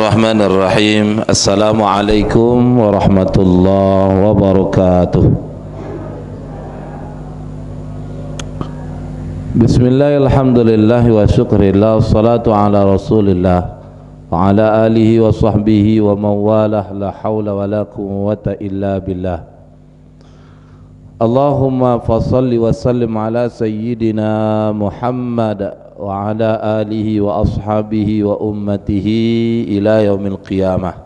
Bismillahirrahmanirrahim. Assalamualaikum warahmatullahi wabarakatuh. Bismillahirrahmanirrahim wa syukrillah salatu ala rasulillah wa ala alihi wa sahbihi wa mawalah la hawla wa la quwwata illa billah. Allahumma fasalli wa sallim ala sayyidina Muhammad wa ala alihi wa ashabihi wa ummatihi ila yaumil qiyamah.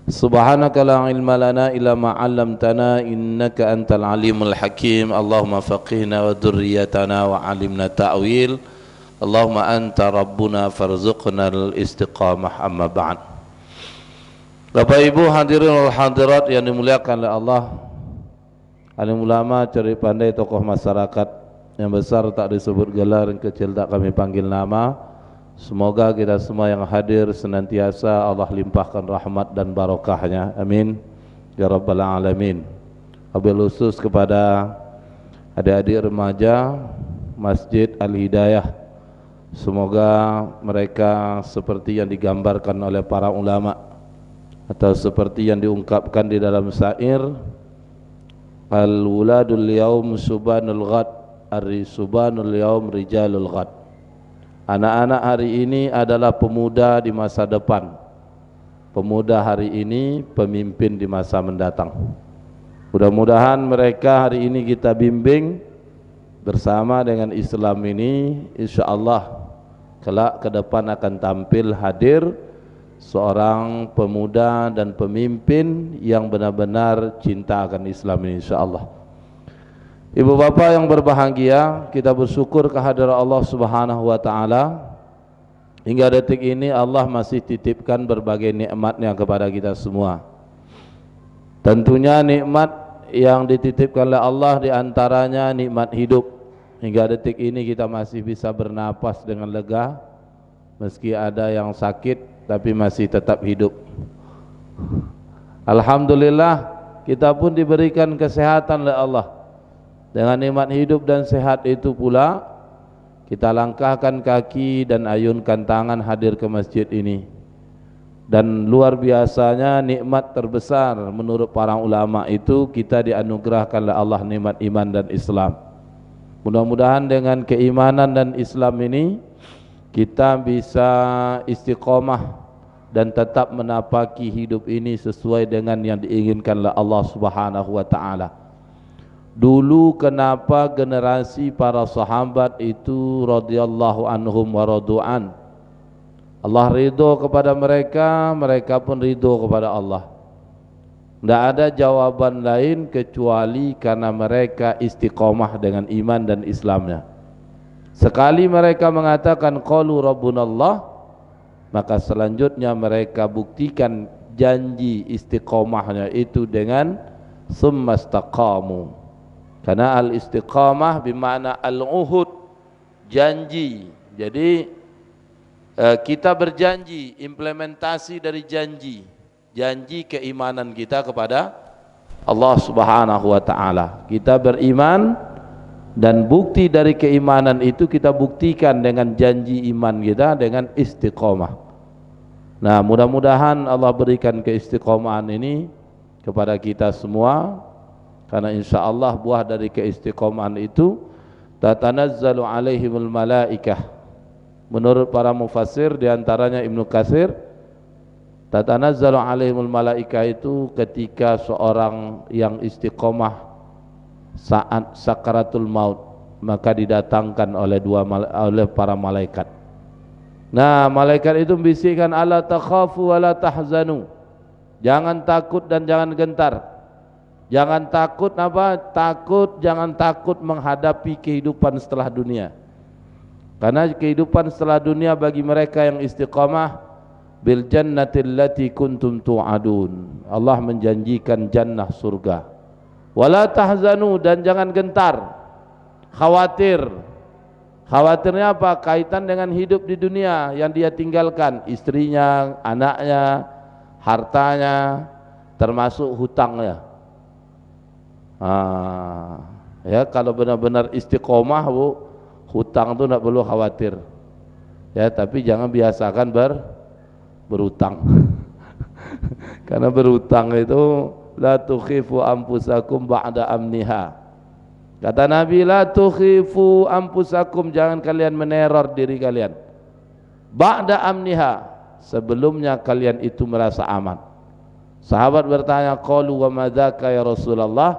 Subhanaka la ilma lana illa ma 'allamtana innaka antal alimul hakim. Allahumma faqihna wa dhurriyyatana wa 'allimna ta'wil. Allahumma anta rabbuna farzuqna al-istiqamah, amma ba'd. Bapak Ibu hadirin wal hadirat yang dimuliakan oleh Allah, alim ulama, ceri pandai, tokoh masyarakat, yang besar tak disebut gelar, yang kecil tak kami panggil nama. Semoga kita semua yang hadir senantiasa Allah limpahkan rahmat dan barokahnya, amin ya rabbal alamin. Wabil khusus kepada adik-adik remaja Masjid Al-Hidayah, semoga mereka seperti yang digambarkan oleh para ulama atau seperti yang diungkapkan di dalam syair, al-wuladul yaum subanul ghad, ar-subanul yaum rijalul ghad. Anak-anak hari ini adalah pemuda di masa depan. Pemuda hari ini pemimpin di masa mendatang. Mudah-mudahan mereka hari ini kita bimbing bersama dengan Islam ini, insyaallah kelak ke depan akan tampil hadir seorang pemuda dan pemimpin yang benar-benar cinta akan Islam ini, insyaallah. Ibu bapak yang berbahagia, kita bersyukur kehadirat Allah Subhanahu wa ta'ala. Hingga detik ini Allah masih titipkan berbagai nikmatnya kepada kita semua. Tentunya nikmat yang dititipkan oleh Allah diantaranya nikmat hidup. Hingga detik ini kita masih bisa bernapas dengan lega, meski ada yang sakit tapi masih tetap hidup. Alhamdulillah, kita pun diberikan kesehatan oleh Allah. Dengan nikmat hidup dan sehat itu pula kita langkahkan kaki dan ayunkan tangan hadir ke masjid ini. Dan luar biasanya nikmat terbesar menurut para ulama itu kita dianugerahkan oleh Allah nikmat iman dan Islam. Mudah-mudahan dengan keimanan dan Islam ini kita bisa istiqomah dan tetap menapaki hidup ini sesuai dengan yang diinginkan oleh Allah Subhanahu wa ta'ala. Dulu kenapa generasi para sahabat itu radhiyallahu anhum wa radu'an, Allah ridho kepada mereka, mereka pun ridho kepada Allah. Tidak ada jawaban lain kecuali karena mereka istiqomah dengan iman dan Islamnya. Sekali mereka mengatakan qalu rabbunallah, maka selanjutnya mereka buktikan janji istiqomahnya itu dengan summa istaqamu. Karena al-istiqamah bermakna al-uhud, janji. Jadi kita berjanji, implementasi dari janji, janji keimanan kita kepada Allah Subhanahu wa ta'ala. Kita beriman dan bukti dari keimanan itu kita buktikan dengan janji iman kita dengan istiqamah. Nah, mudah-mudahan Allah berikan keistiqomahan ini kepada kita semua. Karena insyaallah buah dari keistiqomahan itu tatanazzalu alaihimul malaikah. Menurut para mufassir diantaranya Ibnu Katsir, tatanazzalu alaihimul malaikah itu ketika seorang yang istiqomah saat sakaratul maut, maka didatangkan oleh para malaikat. Nah, malaikat itu membisikkan ala takhafu wa la tahzanu. Jangan takut dan jangan gentar. Jangan takut apa? Jangan takut menghadapi kehidupan setelah dunia. Karena kehidupan setelah dunia bagi mereka yang istiqamah bil jannatil lati kuntum tu'adun. Allah menjanjikan jannah surga. Wala tahzanu, dan jangan gentar, khawatir. Khawatirnya apa? Kaitan dengan hidup di dunia yang dia tinggalkan, istrinya, anaknya, hartanya, termasuk hutangnya. Ya, kalau benar-benar istiqomah, Bu, hutang itu tidak perlu khawatir. Ya, tapi jangan biasakan berhutang. Karena berhutang itu la tukhifu anfusakum ba'da amniha. Kata Nabi, la tukhifu anfusakum, jangan kalian meneror diri kalian. Ba'da amniha, sebelumnya kalian itu merasa aman. Sahabat bertanya, qalu wa madzaka ya Rasulullah,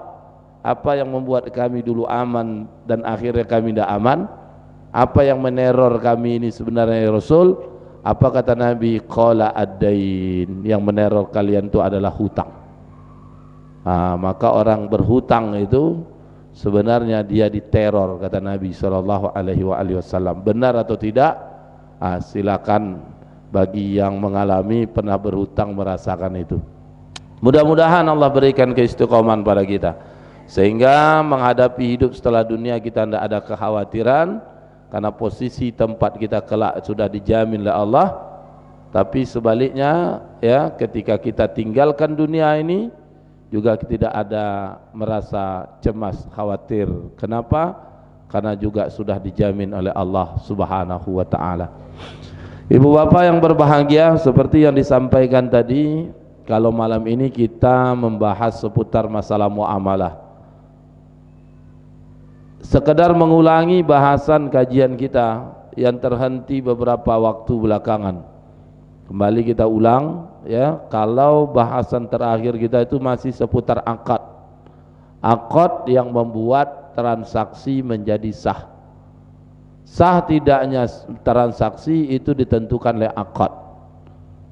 apa yang membuat kami dulu aman dan akhirnya kami tidak aman? Apa yang meneror kami ini sebenarnya ya Rasul? Apa kata Nabi? Qala ad-dain, yang meneror kalian itu adalah hutang. Maka orang berhutang itu sebenarnya dia diteror, kata Nabi SAW. Benar atau tidak? Silakan bagi yang mengalami pernah berhutang merasakan itu. Mudah-mudahan Allah berikan keistiqomahan pada kita, sehingga menghadapi hidup setelah dunia kita tidak ada kekhawatiran, karena posisi tempat kita kelak sudah dijamin oleh Allah. Tapi sebaliknya ya, ketika kita tinggalkan dunia ini juga tidak ada merasa cemas, khawatir. Kenapa? Karena juga sudah dijamin oleh Allah Subhanahu wa ta'ala. Ibu bapak yang berbahagia, seperti yang disampaikan tadi, kalau malam ini kita membahas seputar masalah muamalah, sekedar mengulangi bahasan kajian kita yang terhenti beberapa waktu belakangan. Kembali kita ulang ya, kalau bahasan terakhir kita itu masih seputar akad. Akad yang membuat transaksi menjadi sah. Sah tidaknya transaksi itu ditentukan oleh akad.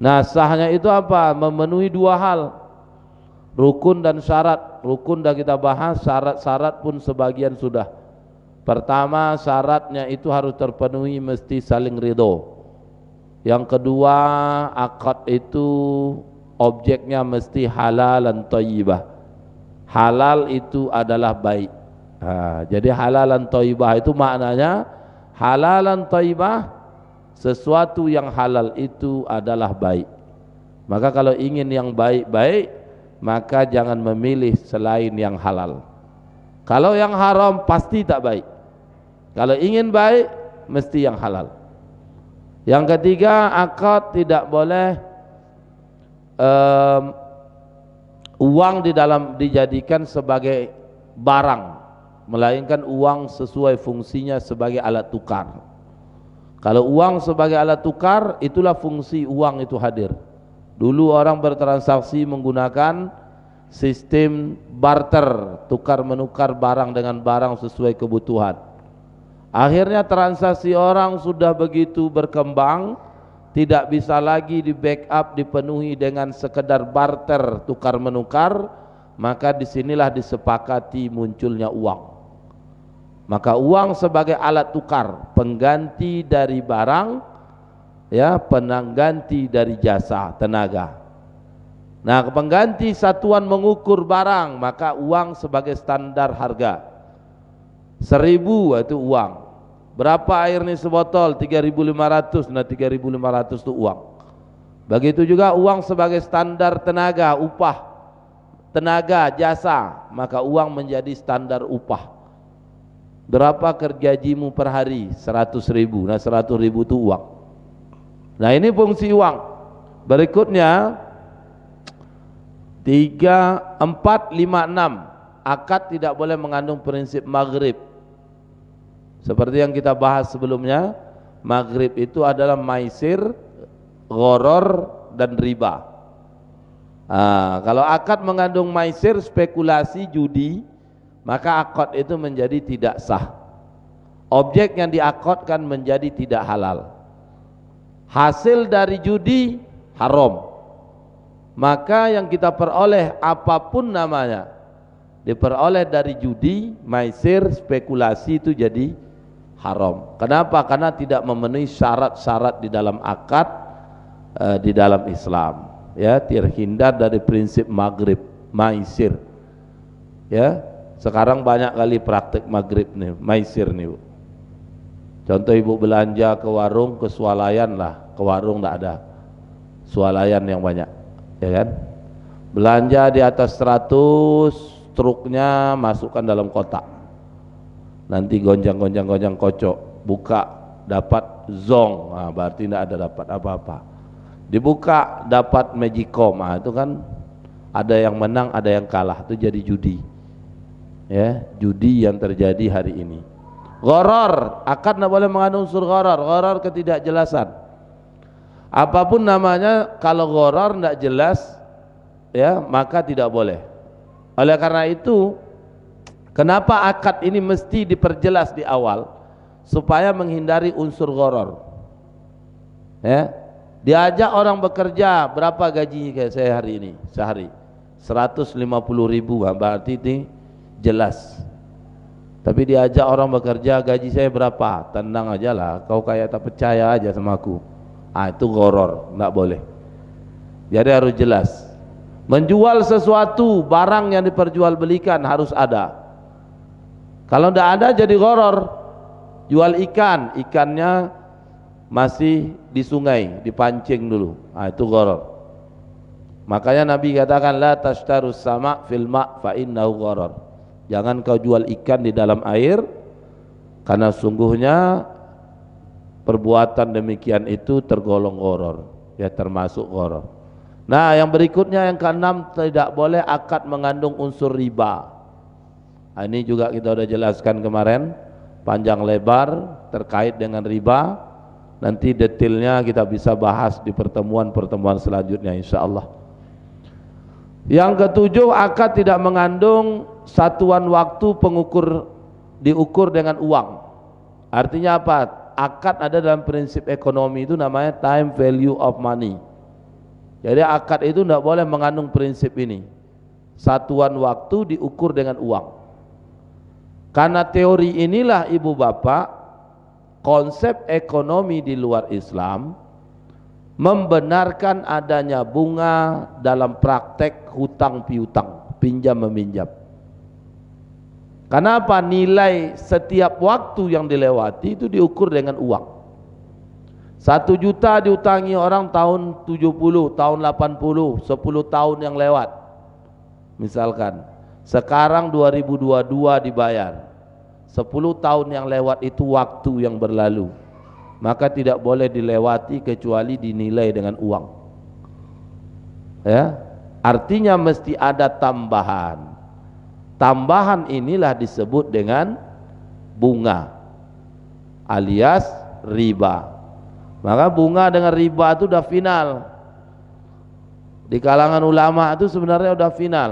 Nah, sahnya itu apa? Memenuhi dua hal, rukun dan syarat. Rukun dah kita bahas, syarat-syarat pun sebagian sudah. Pertama, syaratnya itu harus terpenuhi, mesti saling ridho. Yang kedua, akad itu objeknya mesti halal dan thayyibah. Halal itu adalah baik. Jadi halal dan thayyibah itu maknanya, halal dan thayyibah, sesuatu yang halal itu adalah baik. Maka kalau ingin yang baik-baik, maka jangan memilih selain yang halal. Kalau yang haram pasti tak baik. Kalau ingin baik, mesti yang halal. Yang ketiga, akad tidak boleh uang di dalam dijadikan sebagai barang, melainkan uang sesuai fungsinya sebagai alat tukar. Kalau uang sebagai alat tukar, itulah fungsi uang itu hadir. Dulu orang bertransaksi menggunakan sistem barter, tukar menukar barang dengan barang sesuai kebutuhan. Akhirnya transaksi orang sudah begitu berkembang, tidak bisa lagi di backup, dipenuhi dengan sekedar barter, tukar menukar. Maka disinilah disepakati munculnya uang. Maka uang sebagai alat tukar, pengganti dari barang, ya, pengganti dari jasa, tenaga. Nah, pengganti satuan mengukur barang, maka uang sebagai standar harga. 1.000 itu uang. Berapa air nih sebotol? 3.500. Nah, 3.500 itu uang. Begitu juga uang sebagai standar tenaga, upah, tenaga, jasa, maka uang menjadi standar upah. Berapa kerjajimu per hari? 100.000. Nah, 100.000 itu uang. Nah, ini fungsi uang. Berikutnya 3, 4, 5, 6. Akad tidak boleh mengandung prinsip maghrib. Seperti yang kita bahas sebelumnya, maghrib itu adalah maisir, gharar dan riba. Kalau akad mengandung maisir, spekulasi, judi, maka akad itu menjadi tidak sah. Objek yang diakadkan menjadi tidak halal. Hasil dari judi haram. Maka yang kita peroleh apapun namanya, diperoleh dari judi, maisir, spekulasi, itu jadi haram. Kenapa? Karena tidak memenuhi syarat-syarat di dalam akad di dalam Islam. Ya, terhindar dari prinsip maghrib, maisir. Ya, sekarang banyak kali praktek maghrib nih, maisir nih, Bu. Contoh ibu belanja ke warung, ke swalayan lah, ke warung tidak ada, swalayan yang banyak, ya kan? Belanja di atas 100, truknya masukkan dalam kotak, nanti gonjang kocok, buka dapat zong, berarti tidak ada dapat apa-apa. dibuka dapat magicom, itu kan ada yang menang ada yang kalah, itu jadi judi, ya, judi yang terjadi hari ini. Gharar, akad tidak boleh mengandung unsur gharar, gharar ketidakjelasan. Apapun namanya, kalau gharar tidak jelas, ya, maka tidak boleh. Oleh karena itu, kenapa akad ini mesti diperjelas di awal, supaya menghindari unsur gharar. Ya, diajak orang bekerja, berapa gaji kayak saya hari ini sehari? 150.000, berarti ini jelas. Tapi diajak orang bekerja, gaji saya berapa? Tenang aja lah, kau kayak tak percaya aja sama aku. Itu gharar, enggak boleh. Jadi harus jelas. Menjual sesuatu, barang yang diperjualbelikan harus ada. Kalau tidak ada jadi gharar. Jual ikan, ikannya masih di sungai, dipancing dulu, itu gharar. Makanya Nabi katakan, la tashtarus sama' fil ma' fa innahu gharar. Jangan kau jual ikan di dalam air, karena sungguhnya perbuatan demikian itu tergolong gharar, ya, termasuk gharar. Nah, yang berikutnya yang keenam, tidak boleh akad mengandung unsur riba. Ini juga kita sudah jelaskan kemarin panjang lebar terkait dengan riba. Nanti detailnya kita bisa bahas di pertemuan-pertemuan selanjutnya insyaallah. Yang ketujuh, akad tidak mengandung satuan waktu diukur dengan uang. Artinya apa? Akad ada dalam prinsip ekonomi itu namanya time value of money. Jadi akad itu tidak boleh mengandung prinsip ini, satuan waktu diukur dengan uang. Karena teori inilah ibu bapak, konsep ekonomi di luar Islam membenarkan adanya bunga dalam praktek hutang piutang, pinjam meminjam. Kenapa? Nilai setiap waktu yang dilewati itu diukur dengan uang. 1 juta diutangi orang tahun 70, tahun 80, 10 tahun yang lewat misalkan. Sekarang 2022 dibayar, 10 tahun yang lewat itu waktu yang berlalu, maka tidak boleh dilewati kecuali dinilai dengan uang, ya. Artinya mesti ada tambahan. Tambahan inilah disebut dengan bunga alias riba. Maka bunga dengan riba itu udah final. Di kalangan ulama itu sebenarnya udah final.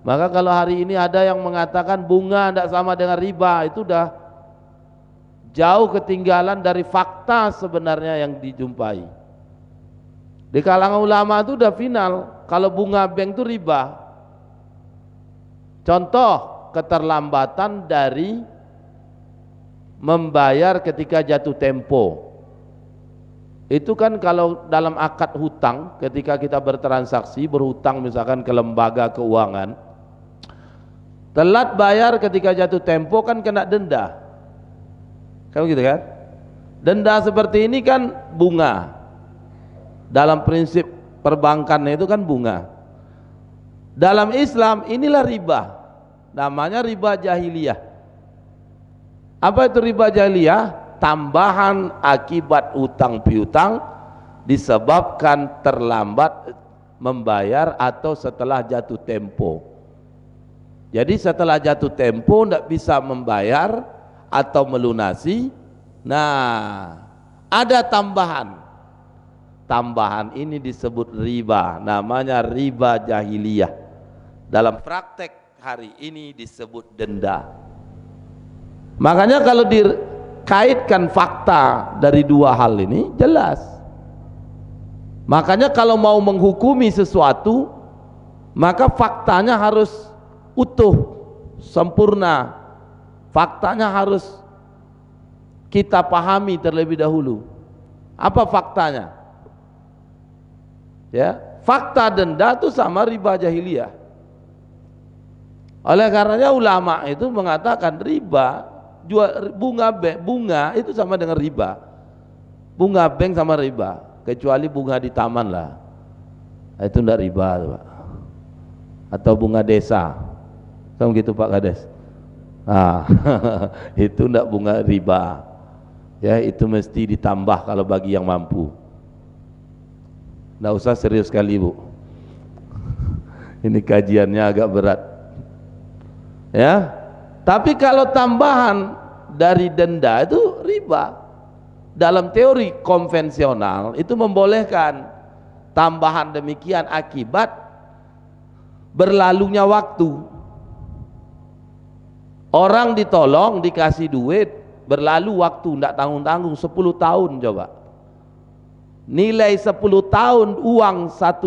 Maka kalau hari ini ada yang mengatakan bunga tidak sama dengan riba, itu udah jauh ketinggalan dari fakta sebenarnya yang dijumpai. Di kalangan ulama itu udah final, kalau bunga bank itu riba. Contoh keterlambatan dari membayar ketika jatuh tempo. Itu kan kalau dalam akad hutang, ketika kita bertransaksi, berhutang misalkan ke lembaga keuangan, telat bayar ketika jatuh tempo kan kena denda. Kamu gitu kan? Denda seperti ini kan bunga. Dalam prinsip perbankan itu kan bunga. Dalam Islam inilah riba. Namanya riba jahiliyah. Apa itu riba jahiliyah? Tambahan akibat utang piutang disebabkan terlambat membayar atau setelah jatuh tempo. Jadi setelah jatuh tempo tidak bisa membayar atau melunasi, nah ada tambahan. Tambahan ini disebut riba, namanya riba jahiliyah. Dalam praktek hari ini disebut denda. Makanya kalau dikaitkan fakta dari dua hal ini jelas. Makanya kalau mau menghukumi sesuatu, maka faktanya harus utuh, sempurna. Faktanya harus kita pahami terlebih dahulu. Apa faktanya? Ya, fakta denda itu sama riba jahiliyah. Oleh karenanya ulama itu mengatakan riba, jual bunga itu sama dengan riba. Bunga bank sama riba, kecuali bunga di taman lah. Itu enggak riba, Pak. Atau bunga desa. Kan gitu Pak Kades. Itu enggak bunga riba. Ya, itu mesti ditambah kalau bagi yang mampu. Nggak usah serius sekali Bu. Ini kajiannya agak berat. Ya. Tapi kalau tambahan dari denda itu riba. Dalam teori konvensional itu membolehkan tambahan demikian akibat berlalunya waktu. Orang ditolong dikasih duit, berlalu waktu tidak tanggung-tanggung 10 tahun coba. Nilai 10 tahun uang 10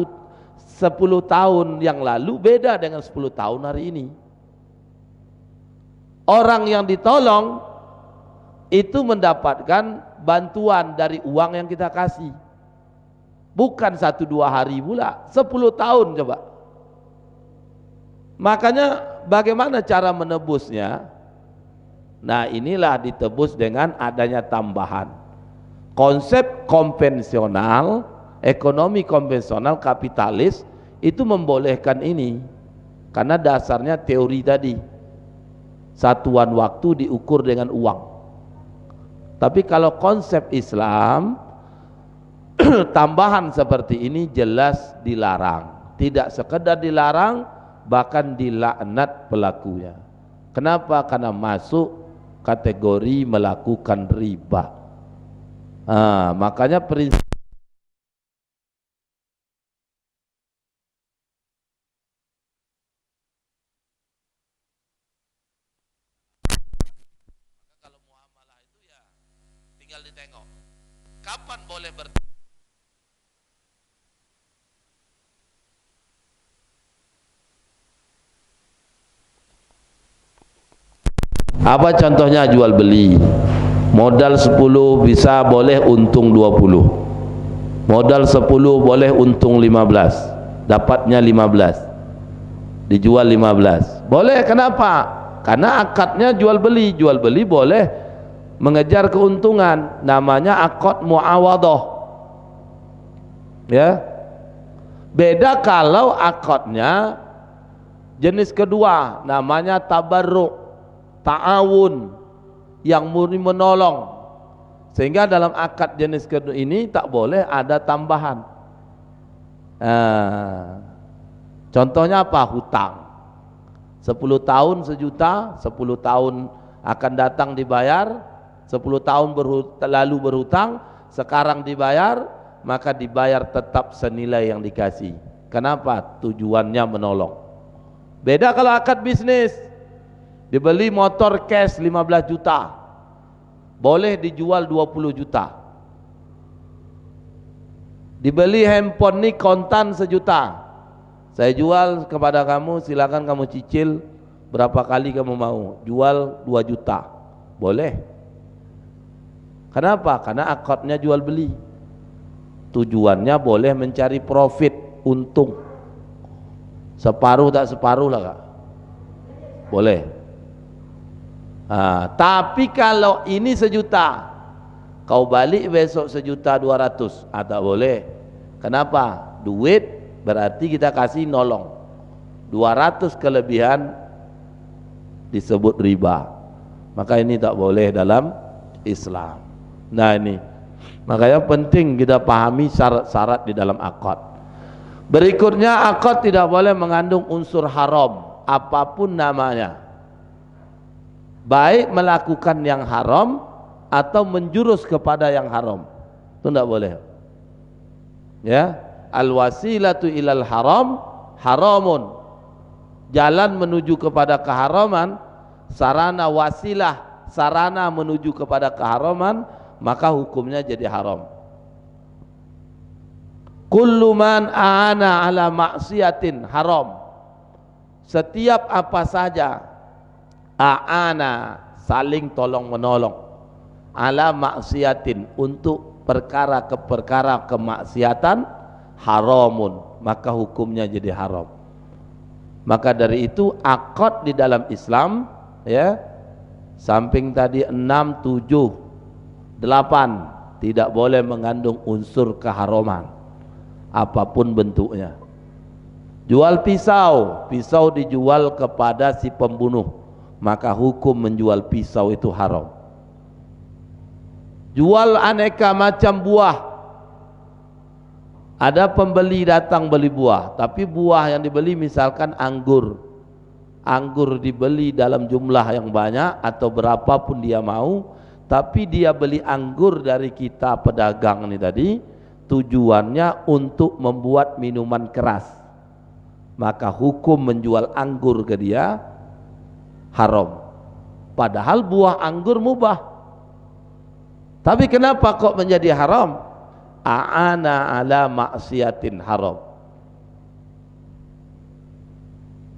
tahun yang lalu beda dengan 10 tahun hari ini. Orang yang ditolong itu mendapatkan bantuan dari uang yang kita kasih. Bukan 1-2 hari pula, 10 tahun coba. Makanya bagaimana cara menebusnya? Nah, inilah ditebus dengan adanya tambahan. Konsep konvensional, ekonomi konvensional kapitalis itu membolehkan ini. Karena dasarnya teori tadi. Satuan waktu diukur dengan uang. Tapi kalau konsep Islam tambahan seperti ini jelas dilarang. Tidak sekedar dilarang, bahkan dilaknat pelakunya. Kenapa? Karena masuk kategori melakukan riba. Makanya prinsip kalau muamalah itu ya tinggal ditengok kapan boleh apa contohnya jual beli. Modal 10 bisa boleh untung 20. Modal 10 boleh untung 15. Dapatnya 15. Dijual 15. Boleh, kenapa? Karena akadnya jual beli. Jual beli boleh mengejar keuntungan. Namanya akad muawadhah. Ya. Beda kalau akadnya jenis kedua, namanya tabarruk, ta'awun, yang murni menolong. Sehingga dalam akad jenis kedua ini tak boleh ada tambahan. Contohnya apa? Hutang 10 tahun 1 juta, 10 tahun akan datang dibayar, 10 tahun lalu berhutang, sekarang dibayar, maka dibayar tetap senilai yang dikasih. Kenapa? Tujuannya menolong. Beda kalau akad bisnis. Dibeli motor cash 15 juta, boleh dijual 20 juta. Dibeli handphone ini kontan 1 juta, saya jual kepada kamu, silakan kamu cicil berapa kali kamu mau, jual 2 juta, boleh. Kenapa? Karena akadnya jual beli. Tujuannya boleh mencari profit, untung. Separuh tak separuh lah Kak, boleh. Tapi kalau ini 1 juta, kau balik besok 1.200.000, tak boleh. Kenapa? Duit berarti kita kasih nolong. 200 kelebihan disebut riba. Maka ini tak boleh dalam Islam. Nah ini, makanya penting kita pahami syarat-syarat di dalam akad. Berikutnya, akad tidak boleh mengandung unsur haram apapun namanya, baik melakukan yang haram atau menjurus kepada yang haram, itu tidak boleh. Ya, al wasilatu ilal haram haramun, jalan menuju kepada keharaman, sarana wasilah, sarana menuju kepada keharaman, maka hukumnya jadi haram. Kullu man aana ala maksiatin haram, setiap apa saja aana, saling tolong menolong, ala maksiatin, untuk perkara kemaksiatan, haramun, maka hukumnya jadi haram. Maka dari itu akad di dalam Islam, ya, samping tadi 6, 7, 8 tidak boleh mengandung unsur keharaman apapun bentuknya. Jual pisau, pisau dijual kepada si pembunuh, maka hukum menjual pisau itu haram. Jual aneka macam buah, Ada pembeli datang beli buah, tapi buah yang dibeli misalkan anggur. Anggur dibeli dalam jumlah yang banyak atau berapapun dia mau, tapi dia beli anggur dari kita pedagang ini tadi, tujuannya untuk membuat minuman keras. Maka hukum menjual anggur ke dia haram. Padahal buah anggur mubah. Tapi kenapa kok menjadi haram? A'ana ala maksiatin haram.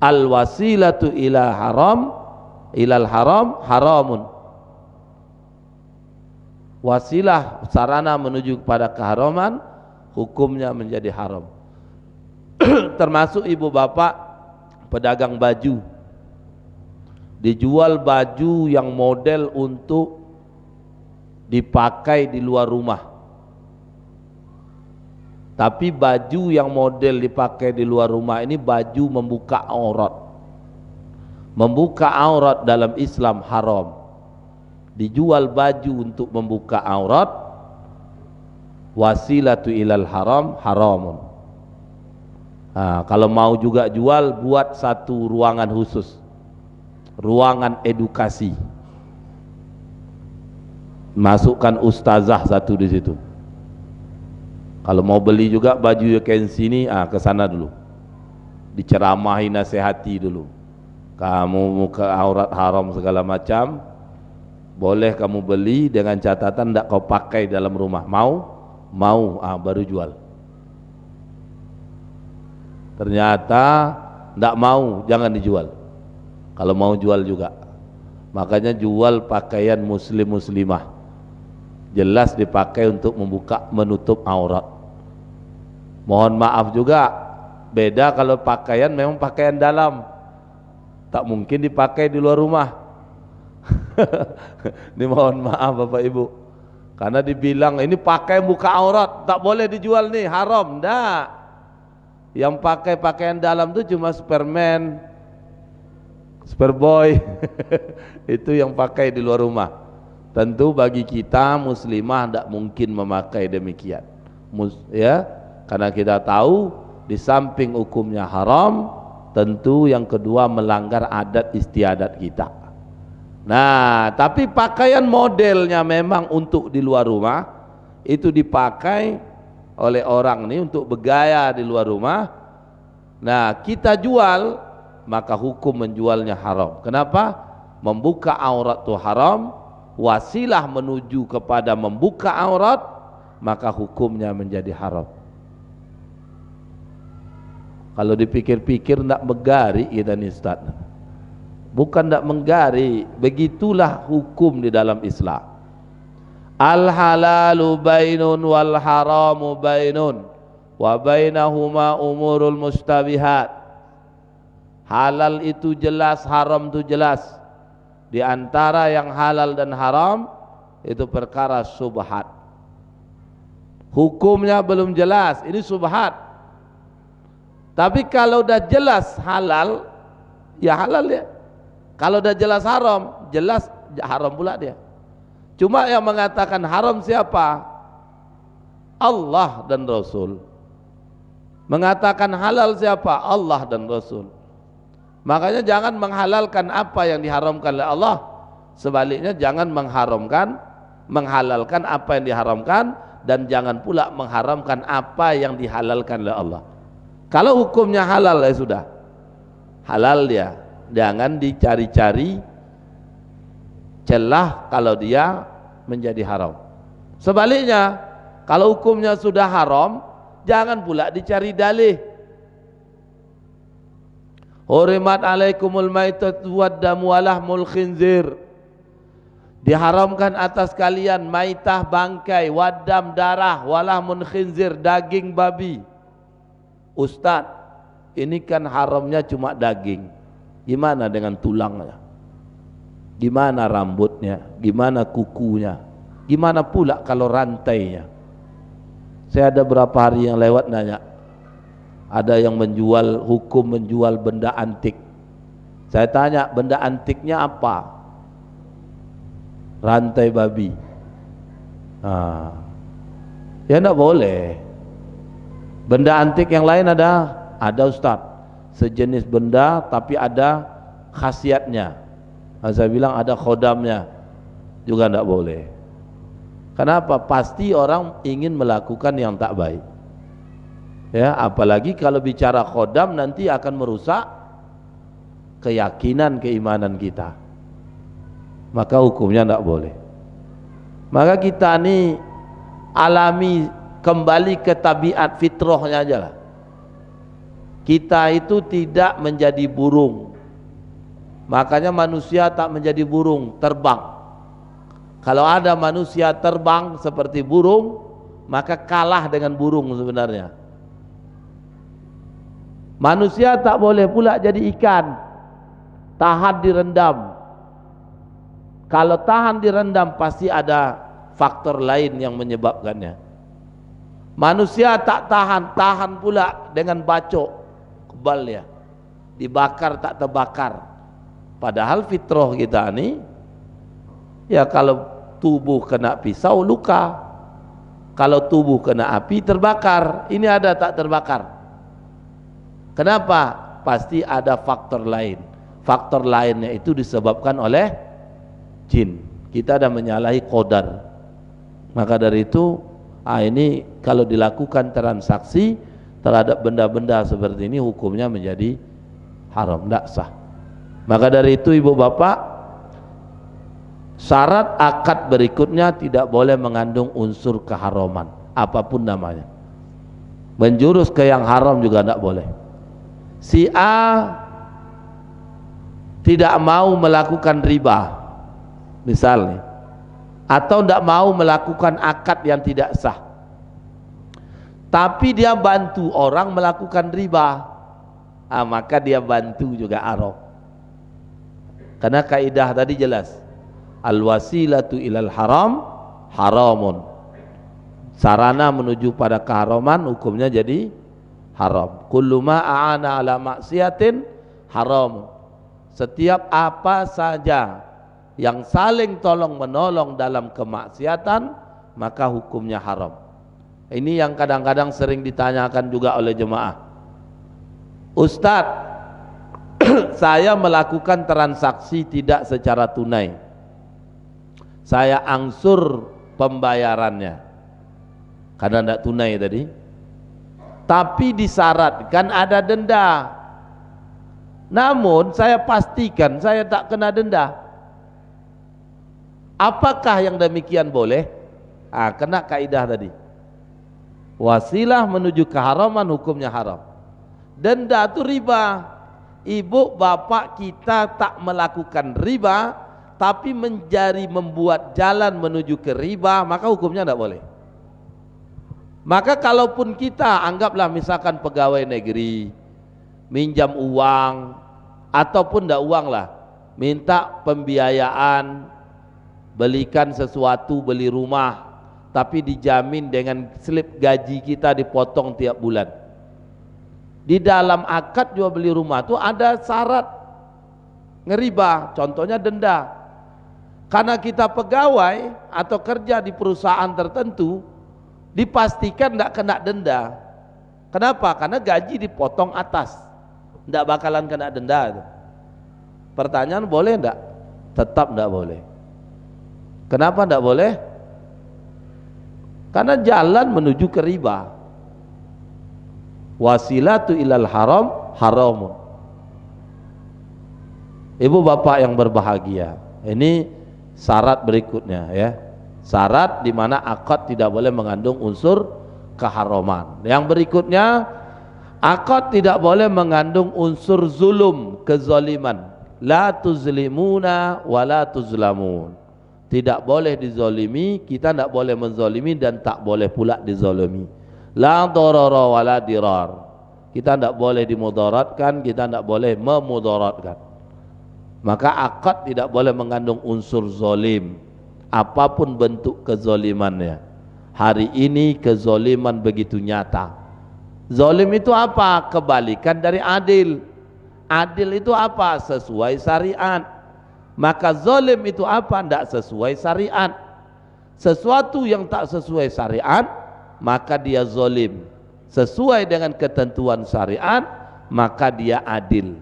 Al wasilatu ila haram, ilal haram haramun. Wasilah sarana menuju kepada keharaman, hukumnya menjadi haram. Termasuk ibu bapak pedagang baju, dijual baju yang model untuk dipakai di luar rumah. Tapi baju yang model dipakai di luar rumah ini baju membuka aurat. Membuka aurat dalam Islam haram. Dijual baju untuk membuka aurat, wasilatu ilal haram haramun. Kalau mau juga jual, buat satu ruangan khusus, ruangan edukasi. Masukkan ustazah satu di situ. Kalau mau beli juga baju kain sini, ke sana dulu. Diceramahi, nasihati dulu. Kamu muka aurat haram segala macam, boleh kamu beli dengan catatan tidak kau pakai dalam rumah. Mau? Mau, baru jual. Ternyata tidak mau, jangan dijual. Kalau mau jual juga. Makanya jual pakaian muslim muslimah. Jelas dipakai untuk membuka menutup aurat. Mohon maaf juga, beda kalau pakaian memang pakaian dalam, tak mungkin dipakai di luar rumah. Ini mohon maaf Bapak Ibu, karena dibilang ini pakai buka aurat, tak boleh dijual nih, haram. Nggak. Yang pakai pakaian dalam itu cuma Superman, Superboy. Itu yang pakai di luar rumah. Tentu bagi kita muslimah tidak mungkin memakai demikian, ya. Karena kita tahu di samping hukumnya haram, tentu yang kedua melanggar adat istiadat kita. Nah, tapi pakaian modelnya memang untuk di luar rumah, itu dipakai oleh orang ini untuk bergaya di luar rumah. Nah, kita jual, maka hukum menjualnya haram. Kenapa? Membuka aurat itu haram, wasilah menuju kepada membuka aurat, maka hukumnya menjadi haram. Kalau dipikir-pikir tidak menggari kita nih Ustaz. Bukan tidak menggari, begitulah hukum di dalam Islam. Al halalu bainun wal haramu bainun wa bainahuma umurul mustabihat. Halal itu jelas, haram itu jelas. Di antara yang halal dan haram itu perkara subhat. Hukumnya belum jelas, ini subhat. Tapi kalau udah jelas halal, ya halal ya. Kalau udah jelas haram, jelas haram pula dia. Cuma yang mengatakan haram siapa? Allah dan Rasul. Mengatakan halal siapa? Allah dan Rasul. Makanya jangan menghalalkan apa yang diharamkan oleh Allah. Sebaliknya jangan menghalalkan apa yang diharamkan, dan jangan pula mengharamkan apa yang dihalalkan oleh Allah. Kalau hukumnya halal ya sudah, halal dia, jangan dicari-cari celah kalau dia menjadi haram. Sebaliknya, kalau hukumnya sudah haram, jangan pula dicari dalih. Hurimat alaikumul maitatu waddamu wa lahmul khinzir. Diharamkan atas kalian maitah bangkai, waddam darah, walahmun khinzir daging babi. Ustadz, ini kan haramnya cuma daging. Gimana dengan tulangnya? Gimana rambutnya? Gimana kukunya? Gimana pula kalau rantainya? Saya ada berapa hari yang lewat nanya, ada yang menjual, hukum menjual benda antik. Saya tanya, benda antiknya apa? Rantai babi. Ya enggak boleh. Benda antik yang lain ada Ustaz, sejenis benda tapi ada khasiatnya. Saya bilang ada khodamnya, juga tidak boleh. Kenapa? Pasti orang ingin melakukan yang tak baik. Ya, apalagi kalau bicara khodam nanti akan merusak keyakinan keimanan kita. Maka hukumnya tidak boleh. Maka kita ini alami kembali ke tabiat fitrahnya aja lah. Kita itu tidak menjadi burung. Makanya manusia tak menjadi burung, terbang. Kalau ada manusia terbang seperti burung, maka kalah dengan burung sebenarnya. Manusia tak boleh pula jadi ikan, tahan direndam. Kalau tahan direndam pasti ada faktor lain yang menyebabkannya. Manusia tak tahan pula dengan bacok, kebalnya, dibakar tak terbakar. Padahal fitrah kita ini, ya kalau tubuh kena pisau luka, kalau tubuh kena api terbakar. Ini ada tak terbakar. Kenapa? Pasti ada faktor lain. Faktor lainnya itu disebabkan oleh jin. Kita ada menyalahi qadar. Maka dari itu, ini kalau dilakukan transaksi terhadap benda-benda seperti ini, hukumnya menjadi haram, tidak sah. Maka dari itu ibu bapak, syarat akad berikutnya tidak boleh mengandung unsur keharaman apapun namanya. Menjurus ke yang haram juga tidak boleh. Si A tidak mau melakukan riba misalnya, atau tidak mau melakukan akad yang tidak sah, tapi dia bantu orang melakukan riba, maka dia bantu juga haram. Karena kaidah tadi jelas, al wasilatu ilal haram haramun, sarana menuju pada keharaman hukumnya jadi haram. Kullu ma a'ana ala maksiatin haram. Setiap apa saja yang saling tolong menolong dalam kemaksiatan, maka hukumnya haram. Ini yang kadang-kadang sering ditanyakan juga oleh jemaah. Ustadz, saya melakukan transaksi tidak secara tunai, saya angsur pembayarannya karena tidak tunai tadi, tapi disyaratkan ada denda. Namun saya pastikan saya tak kena denda. Apakah yang demikian boleh? Kena kaidah tadi, wasilah menuju keharaman hukumnya haram. Denda itu riba. Ibu bapak kita tak melakukan riba, tapi membuat jalan menuju ke riba, maka hukumnya tidak boleh. Maka kalaupun kita anggaplah misalkan pegawai negeri minjam uang, ataupun tidak uang lah, minta pembiayaan, belikan sesuatu, beli rumah, tapi dijamin dengan slip gaji kita dipotong tiap bulan. Di dalam akad jual beli rumah itu ada syarat ngeriba, contohnya denda. Karena kita pegawai atau kerja di perusahaan tertentu, dipastikan tidak kena denda. Kenapa? Karena gaji dipotong atas, tidak bakalan kena denda. Pertanyaan, boleh tidak? Tetap tidak boleh. Kenapa tidak boleh? Karena jalan menuju ke riba. Wasilatu ilal haram haramun. Ibu bapak yang berbahagia, ini syarat berikutnya ya. Syarat di mana akad tidak boleh mengandung unsur keharaman. Yang berikutnya, akad tidak boleh mengandung unsur zulum, kezaliman. La tuzlimuna wa la tuzlamun. Tidak boleh dizalimi, kita tidak boleh menzalimi dan tak boleh pula dizalimi. La darara wa la dirar. Kita tidak boleh dimudaratkan, kita tidak boleh memudaratkan. Maka akad tidak boleh mengandung unsur zalim, apapun bentuk kezalimannya. Hari ini kezaliman begitu nyata. Zalim itu apa? Kebalikan dari adil. Adil itu apa? Sesuai syariat. Maka zalim itu apa? Tidak sesuai syariat. Sesuatu yang tak sesuai syariat, maka dia zalim. sesuai dengan ketentuan syariat, maka dia adil.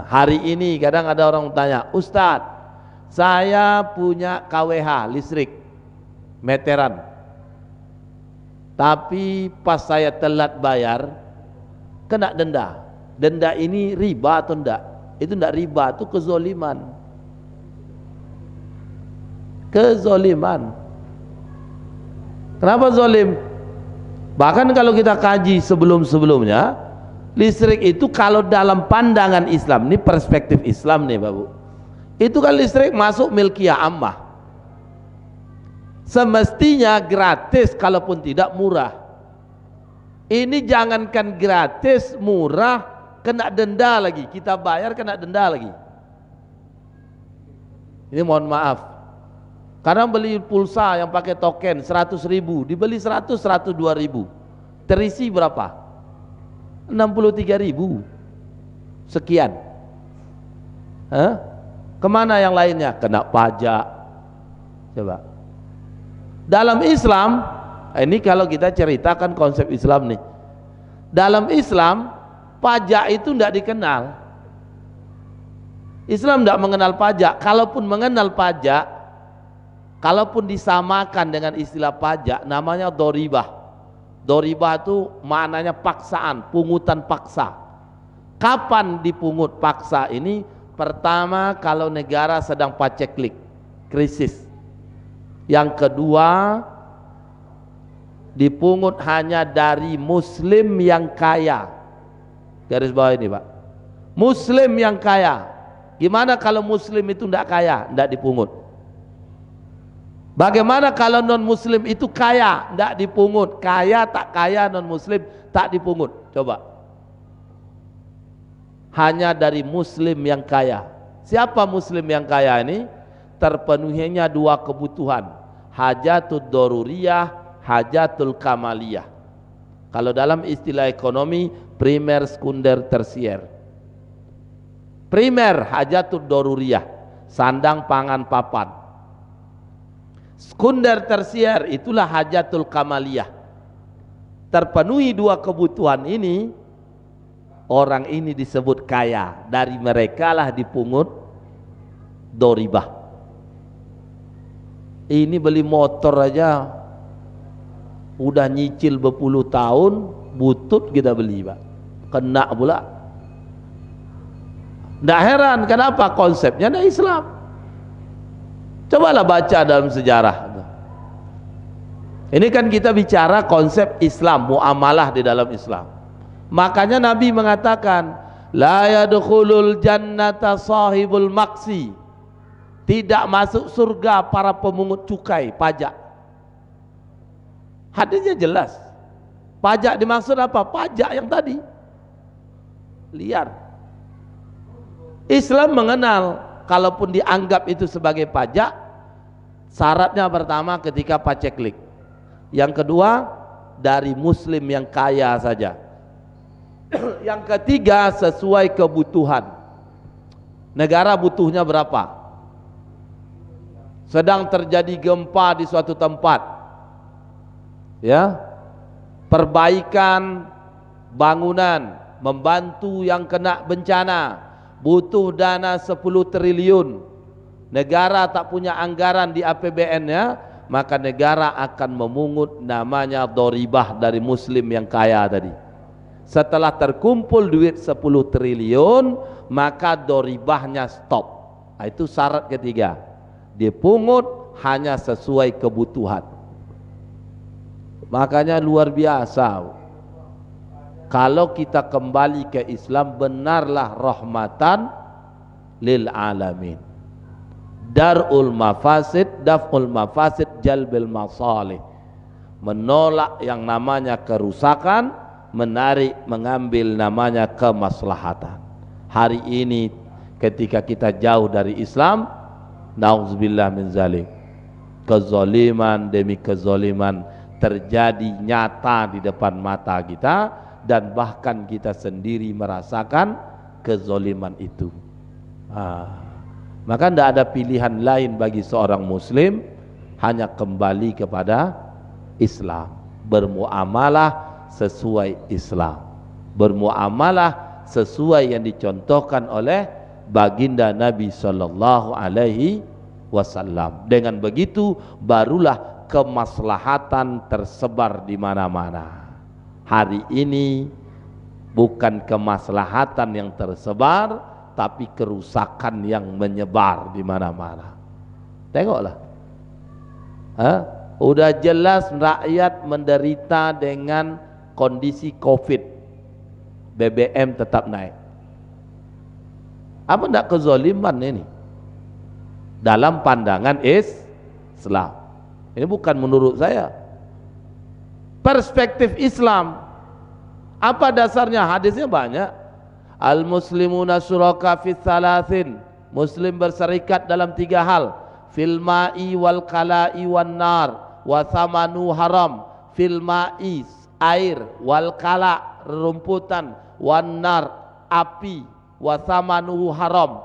Hari ini kadang ada orang tanya, Ustadz, saya punya KWH listrik meteran, tapi pas saya telat bayar kena denda. Denda ini riba atau enggak? Itu enggak riba, itu kezoliman. Kezoliman. Kenapa zolim? Bahkan kalau kita kaji sebelum-sebelumnya, listrik itu kalau dalam pandangan Islam, ini perspektif Islam nih Bapak, itu kan listrik masuk milkiyah ammah, semestinya gratis, kalaupun tidak murah. Ini jangankan gratis, murah, kena denda lagi, kita bayar kena denda lagi. Ini mohon maaf, karena beli pulsa yang pakai token 100.000, dibeli 102.000, terisi berapa? 63.000 sekian. Kemana yang lainnya? Kena pajak. Coba dalam Islam, ini kalau kita ceritakan konsep Islam nih, dalam Islam pajak itu tidak dikenal. Islam tidak mengenal pajak. Kalaupun mengenal pajak, kalaupun disamakan dengan istilah pajak, namanya doribah. Doribah itu maknanya paksaan, pungutan paksa. Kapan dipungut paksa ini? Pertama, kalau negara sedang paceklik, krisis. Yang kedua, dipungut hanya dari muslim yang kaya. Garis bawah ini Pak, muslim yang kaya. Gimana kalau muslim itu tidak kaya? Tidak dipungut. Bagaimana kalau non muslim itu kaya? Tidak dipungut. Kaya tak kaya non muslim tak dipungut. Coba, hanya dari muslim yang kaya. Siapa muslim yang kaya ini? Terpenuhinya dua kebutuhan, hajatul daruriyah, hajatul kamaliyah. Kalau dalam istilah ekonomi, primer, sekunder, tersier. Primer, hajatul daruriyah, sandang, pangan, papan. Sekunder, tersier, itulah hajatul kamaliyah. Terpenuhi dua kebutuhan ini, orang ini disebut kaya. Dari mereka lah dipungut doribah. Ini beli motor aja udah nyicil berpuluh tahun, butut kita beli Pak, kena pula. Nggak heran kenapa, konsepnya ada Islam. Cobalah baca dalam sejarah. Ini kan kita bicara konsep Islam, muamalah di dalam Islam. Makanya Nabi mengatakan, la yadkhulul jannata sahibul maksi, tidak masuk surga para pemungut cukai, pajak. Hadisnya jelas. Pajak dimaksud apa? Pajak yang tadi, liar. Islam mengenal, kalaupun dianggap itu sebagai pajak, syaratnya pertama ketika paceklik. Yang kedua, dari muslim yang kaya saja. Yang ketiga, sesuai kebutuhan. Negara butuhnya berapa? Sedang terjadi gempa di suatu tempat, ya, perbaikan bangunan, membantu yang kena bencana, butuh dana 10 triliun. Negara tak punya anggaran di APBN-nya, maka negara akan memungut namanya doribah dari muslim yang kaya tadi. Setelah terkumpul duit 10 triliun, maka doribahnya stop. Nah, itu syarat ketiga, dipungut hanya sesuai kebutuhan. Makanya luar biasa, kalau kita kembali ke Islam, benarlah rahmatan lil alamin. Darul mafasid, daf'ul mafasid, jalbil masalih. Menolak yang namanya kerusakan, menarik, mengambil namanya kemaslahatan. Hari ini ketika kita jauh dari Islam, nauzubillah min zalik, kezaliman demi kezaliman terjadi nyata di depan mata kita, dan bahkan kita sendiri merasakan kezaliman itu. Maka tidak ada pilihan lain bagi seorang muslim, hanya kembali kepada Islam. bermuamalah sesuai Islam, bermuamalah sesuai yang dicontohkan oleh baginda Nabi sallallahu alaihi wasallam. Dengan begitu barulah kemaslahatan tersebar di mana-mana. Hari ini bukan kemaslahatan yang tersebar, tapi kerusakan yang menyebar di mana-mana. Tengoklah, udah jelas rakyat menderita dengan kondisi COVID, BBM tetap naik. Apa tidak kezaliman ini? Dalam pandangan Islam. Ini bukan menurut saya. Perspektif Islam. Apa dasarnya? Hadisnya banyak. Al-muslimuna syuraka fi thalathin. Muslim berserikat dalam 3 hal. Fil ma'i wal kala'i wan nar wa thamanu haram. Fil ma'i air, wal kala rumputan, wan nar api, wa thamanuhu haram.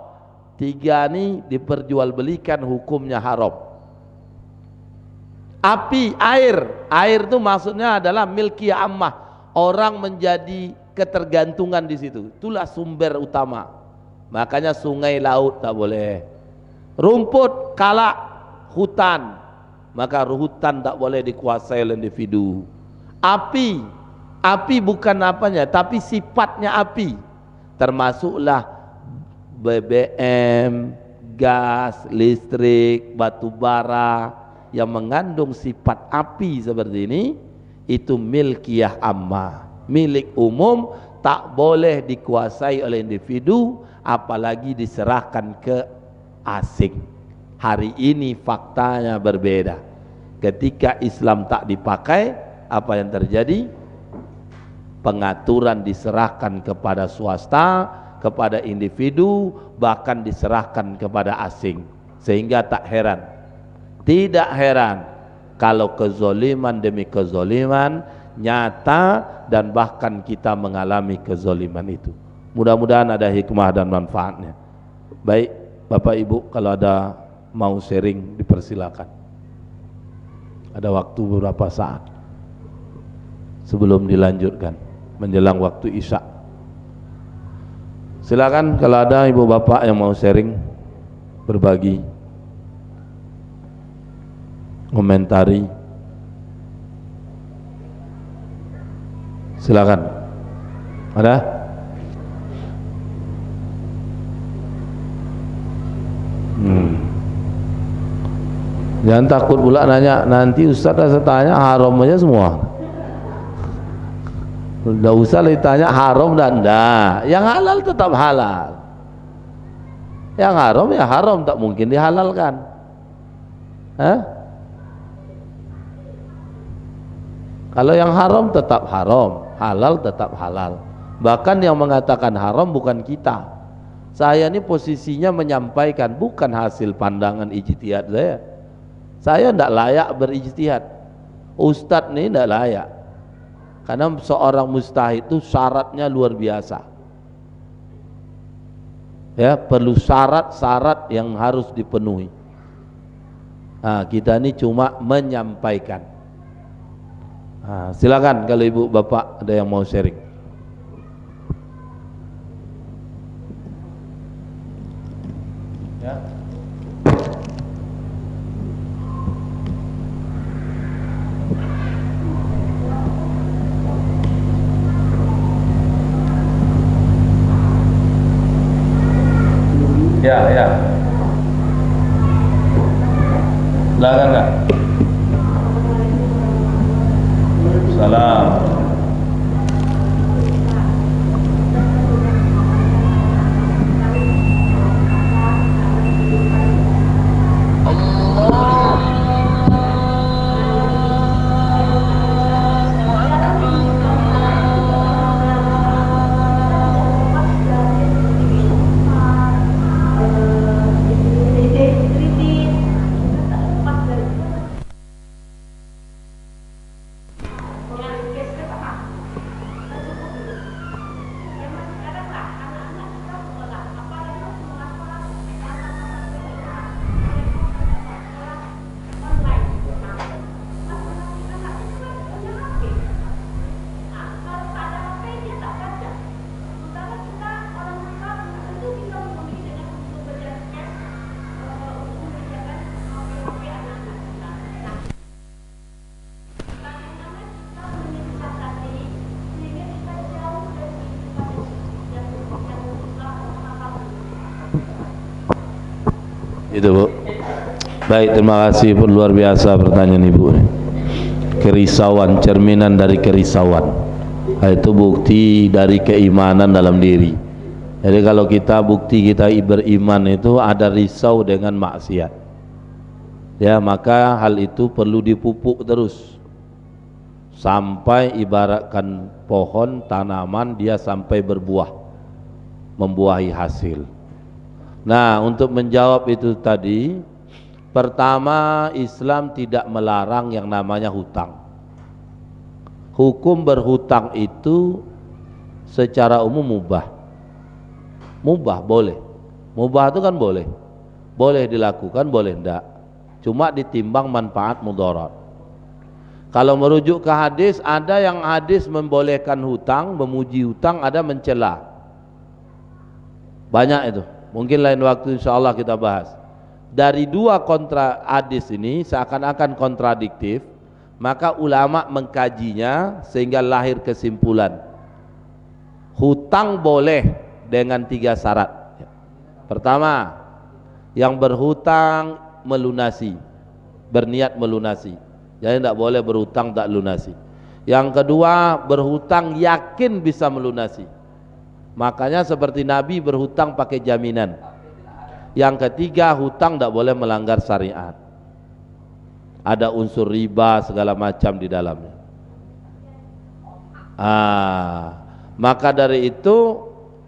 3 ini diperjualbelikan, hukumnya haram. Api, air itu maksudnya adalah milkiyah ammah, orang menjadi ketergantungan di situ. Itulah sumber utama. Makanya sungai, laut tak boleh. Rumput, kala, hutan, maka hutan tak boleh dikuasai oleh individu. Api bukan apanya, tapi sifatnya api. Termasuklah BBM, gas, listrik, batu bara yang mengandung sifat api seperti ini, itu milkiyah ammah, milik umum, tak boleh dikuasai oleh individu, apalagi diserahkan ke asing. Hari ini faktanya berbeda. Ketika Islam tak dipakai, apa yang terjadi? Pengaturan diserahkan kepada swasta, kepada individu, bahkan diserahkan kepada asing. Sehingga tak heran, tidak heran kalau kezoliman demi kezoliman nyata, dan bahkan kita mengalami kezoliman itu. Mudah-mudahan ada hikmah dan manfaatnya. Baik Bapak Ibu, kalau ada mau sharing dipersilakan. Ada waktu beberapa saat sebelum dilanjutkan menjelang waktu Isya. Silakan kalau ada ibu bapak yang mau sharing, berbagi, komentari, silakan. Ada? Jangan takut pula nanya, nanti Ustaz saya tanya haram aja semua. Tidak usah ditanya haram dan enggak. Yang halal tetap halal. Yang haram ya haram, tak mungkin dihalalkan. Kalau yang haram tetap haram, halal tetap halal. Bahkan yang mengatakan haram bukan kita. Saya ini posisinya menyampaikan, bukan hasil pandangan ijtihad saya. Saya tidak layak berijtihad. Ustadz ini tidak layak. Karena seorang mujtahid itu syaratnya luar biasa. Ya, perlu syarat-syarat yang harus dipenuhi. Nah, kita ini cuma menyampaikan. Nah, silakan kalau ibu bapak ada yang mau sharing. Ya. Ya. Silakan Kak. Salam. Itu Bu. Baik, terima kasih Bu, luar biasa pertanyaan Ibu nih. Kerisauan, cerminan dari kerisauan. Itu bukti dari keimanan dalam diri. Jadi kalau kita bukti kita beriman itu ada risau dengan maksiat, ya maka hal itu perlu dipupuk terus sampai ibaratkan pohon tanaman dia sampai berbuah, membuahi hasil. Nah, untuk menjawab itu tadi, pertama, Islam tidak melarang yang namanya hutang. Hukum berhutang itu secara umum mubah. Mubah boleh. Mubah itu kan boleh. Boleh dilakukan, boleh enggak. Cuma ditimbang manfaat mudarat. Kalau merujuk ke hadis, ada yang hadis membolehkan hutang, memuji hutang, ada mencela. Banyak itu. Mungkin lain waktu insyaallah kita bahas. Dari dua kontra hadis ini seakan-akan kontradiktif, maka ulama mengkajinya sehingga lahir kesimpulan hutang boleh dengan 3 syarat. Pertama, yang berhutang melunasi, berniat melunasi, jadi tidak boleh berhutang tak lunasi. Yang kedua, berhutang yakin bisa melunasi, makanya seperti Nabi berhutang pakai jaminan. Yang ketiga, hutang tidak boleh melanggar syariat, ada unsur riba segala macam di dalamnya. Maka dari itu,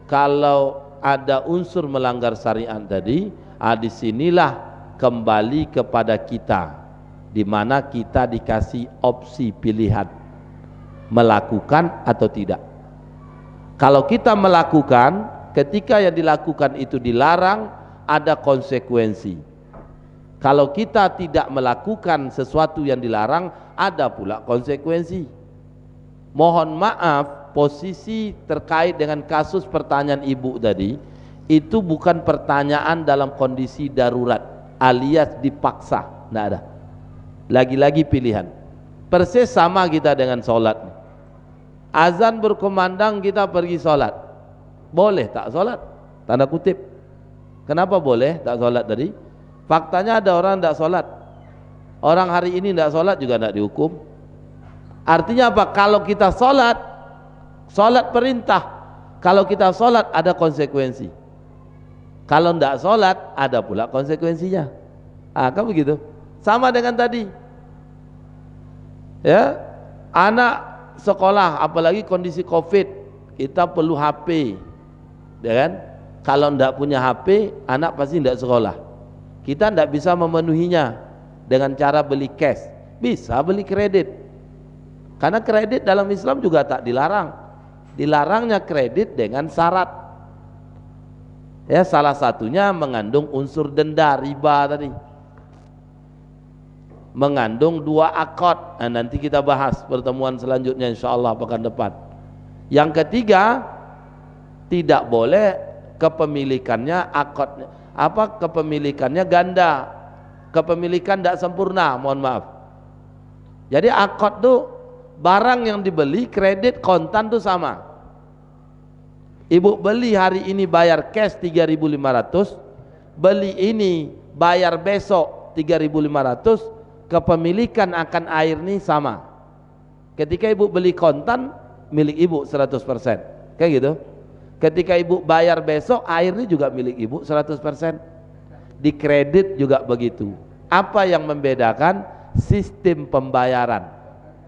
kalau ada unsur melanggar syariat tadi, di sinilah kembali kepada kita, di mana kita dikasih opsi pilihan melakukan atau tidak. Kalau kita melakukan, ketika yang dilakukan itu dilarang, ada konsekuensi. Kalau kita tidak melakukan sesuatu yang dilarang, ada pula konsekuensi. Mohon maaf, posisi terkait dengan kasus pertanyaan ibu tadi itu bukan pertanyaan dalam kondisi darurat alias dipaksa, tidak ada. Lagi-lagi pilihan. Persis sama kita dengan sholat. Azan berkumandang, kita pergi sholat. Boleh tak sholat? Tanda kutip. Kenapa boleh tak sholat tadi? Faktanya ada orang tidak sholat. Orang hari ini tidak sholat juga tidak dihukum. Artinya apa? Kalau kita sholat, sholat perintah. Kalau kita sholat ada konsekuensi. Kalau tidak sholat ada pula konsekuensinya. Kan begitu. Sama dengan tadi. Ya, anak sekolah, apalagi kondisi COVID, kita perlu HP, ya kan? Kalau tidak punya HP, anak pasti tidak sekolah. Kita tidak bisa memenuhinya dengan cara beli cash. Bisa beli kredit. Karena kredit dalam Islam juga tak dilarang. Dilarangnya kredit dengan syarat. Ya, salah satunya mengandung unsur denda, riba tadi. Mengandung 2 akad. Nanti kita bahas pertemuan selanjutnya insyaallah pekan depan. Yang ketiga, tidak boleh kepemilikannya akad kepemilikannya ganda. Kepemilikan tidak sempurna, mohon maaf. Jadi akad tuh barang yang dibeli, kredit, kontan tuh sama. Ibu beli hari ini bayar cash 3.500, beli ini bayar besok 3.500, kepemilikan akan air ini sama. Ketika ibu beli kontan, milik ibu 100%, kayak gitu. Ketika ibu bayar besok, air ini juga milik ibu 100%. Di kredit juga begitu. Apa yang membedakan? Sistem pembayaran.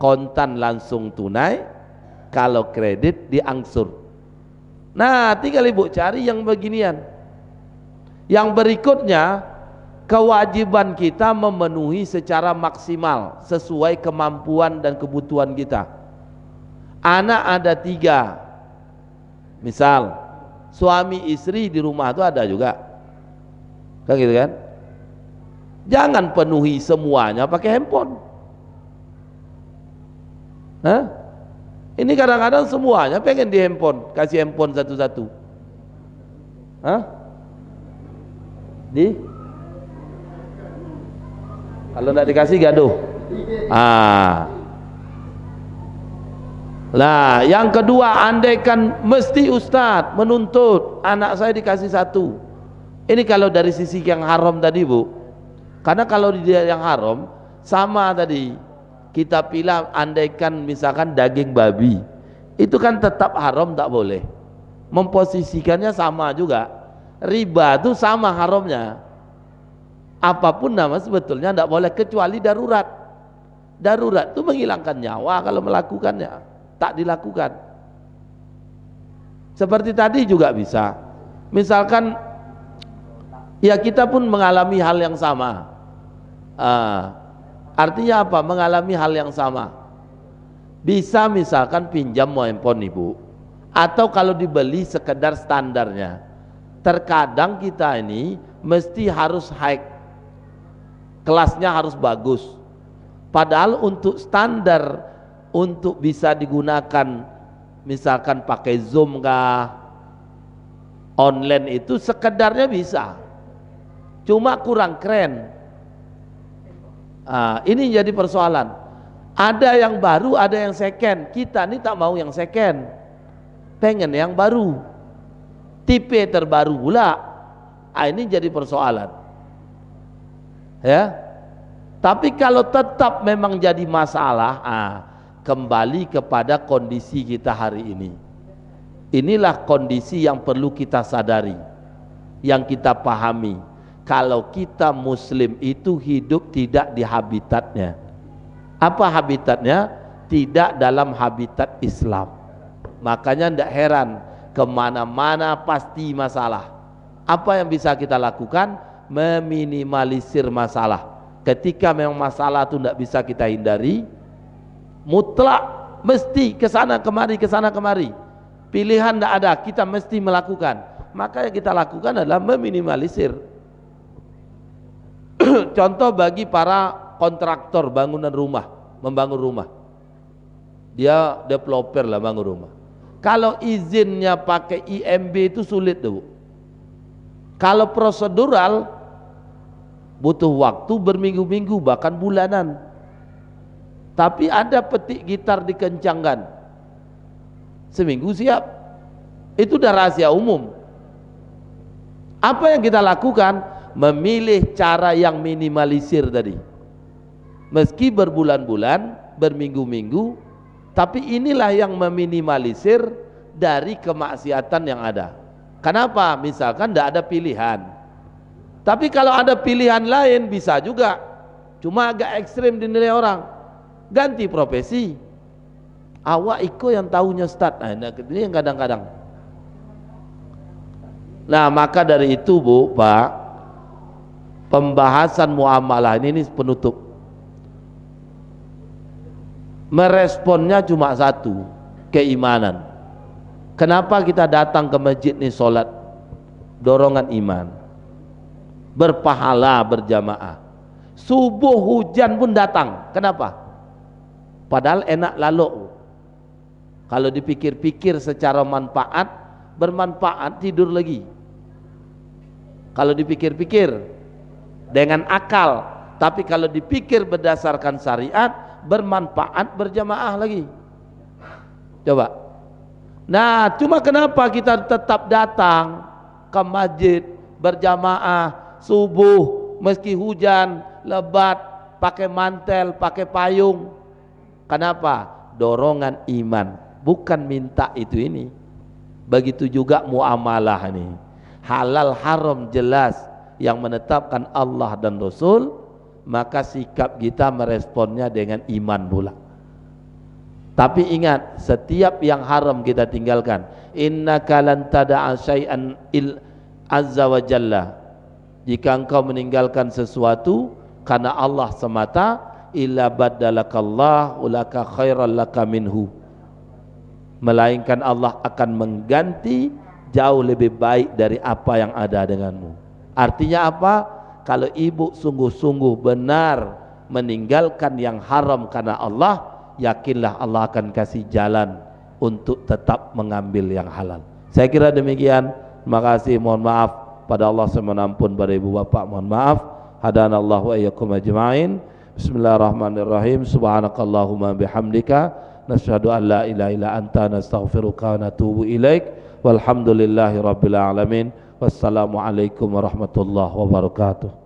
Kontan langsung tunai, kalau kredit diangsur. Nah, tinggal ibu cari yang beginian. Yang berikutnya, kewajiban kita memenuhi secara maksimal sesuai kemampuan dan kebutuhan kita. Anak ada 3, misal suami istri di rumah itu ada juga, kan gitu kan? Jangan penuhi semuanya pakai handphone. Ini kadang-kadang semuanya pengen di handphone, kasih handphone satu-satu. Kalau tidak dikasih gaduh. Nah, yang kedua, andaikan mesti ustadz menuntut anak saya dikasih 1, Ini kalau dari sisi yang haram tadi Bu, karena kalau dia yang haram sama tadi, kita pilih andaikan misalkan daging babi, itu kan tetap haram, tak boleh. Memposisikannya sama juga. Riba itu sama haramnya. Apapun nama sebetulnya tidak boleh kecuali darurat. Darurat itu menghilangkan nyawa, kalau melakukannya tak dilakukan. Seperti tadi juga bisa. Misalkan ya kita pun mengalami hal yang sama. Artinya apa? Mengalami hal yang sama. Bisa misalkan pinjam handphone Ibu, atau kalau dibeli sekedar standarnya. Terkadang kita ini mesti harus high, kelasnya harus bagus. Padahal untuk standar, untuk bisa digunakan misalkan pakai Zoom kah, online itu sekedarnya bisa, cuma kurang keren. Ini jadi persoalan. Ada yang baru, ada yang second. Kita ini tak mau yang second, pengen yang baru, tipe terbaru pula. Ini jadi persoalan ya. Tapi kalau tetap memang jadi masalah, kembali kepada kondisi kita hari ini. Inilah kondisi yang perlu kita sadari, yang kita pahami. Kalau kita muslim itu hidup tidak di habitatnya. Apa habitatnya? Tidak dalam habitat Islam. Makanya tidak heran kemana-mana pasti masalah. Apa yang bisa kita lakukan? Meminimalisir masalah. Ketika memang masalah itu tidak bisa kita hindari, mutlak mesti kesana kemari, pilihan tidak ada, kita mesti melakukan. Maka yang kita lakukan adalah meminimalisir. Contoh bagi para kontraktor bangunan rumah, membangun rumah, dia developer lah bangun rumah. Kalau izinnya pakai IMB itu sulit tuh. Kalau prosedural butuh waktu berminggu-minggu bahkan bulanan. Tapi ada petik gitar dikencangkan, seminggu siap. Itu udah rahasia umum. Apa yang kita lakukan? Memilih cara yang minimalisir tadi. Meski berbulan-bulan, berminggu-minggu, tapi inilah yang meminimalisir dari kemaksiatan yang ada. Kenapa? Misalkan tidak ada pilihan. Tapi kalau ada pilihan lain bisa juga, cuma agak ekstrim dinilai orang. Ganti profesi. Awak iko yang tahunya Ustaz. Ini yang kadang-kadang. Nah, maka dari itu Bu, Pak, pembahasan muamalah ini penutup. Meresponnya cuma satu, keimanan. Kenapa kita datang ke masjid nih sholat? Dorongan iman. Berpahala berjamaah. Subuh hujan pun datang. Kenapa? Padahal enak lalu. Kalau dipikir-pikir secara manfaat, bermanfaat tidur lagi. Kalau dipikir-pikir dengan akal, tapi kalau dipikir berdasarkan syariat, bermanfaat berjamaah lagi. Coba. Nah, cuma kenapa kita tetap datang ke masjid berjamaah subuh meski hujan, lebat, pakai mantel, pakai payung? Kenapa? Dorongan iman, bukan minta itu ini. Begitu juga muamalah ini. Halal haram jelas yang menetapkan Allah dan Rasul, maka sikap kita meresponnya dengan iman pula. Tapi ingat, setiap yang haram kita tinggalkan. Innaka lan tada'a syai'an azza wa jalla. Jika engkau meninggalkan sesuatu karena Allah semata, illa badalakallahu laka khairan laka minhu, melainkan Allah akan mengganti jauh lebih baik dari apa yang ada denganmu. Artinya apa? Kalau ibu sungguh-sungguh benar meninggalkan yang haram karena Allah, yakinlah Allah akan kasih jalan untuk tetap mengambil yang halal. Saya kira demikian. Terima kasih, mohon maaf pada Allah, semoga ampun pada ibu bapak, mohon maaf. Hadanallahu wa iyyakum ajma'in. Bismillahirrahmanirrahim. Subhanakallahumma bihamdika nasyhadu an la ilaha illa anta nastaghfiruka wa natubu ilaik. Walhamdulillahi rabbil alamin. Wassalamualaikum warahmatullahi wabarakatuh.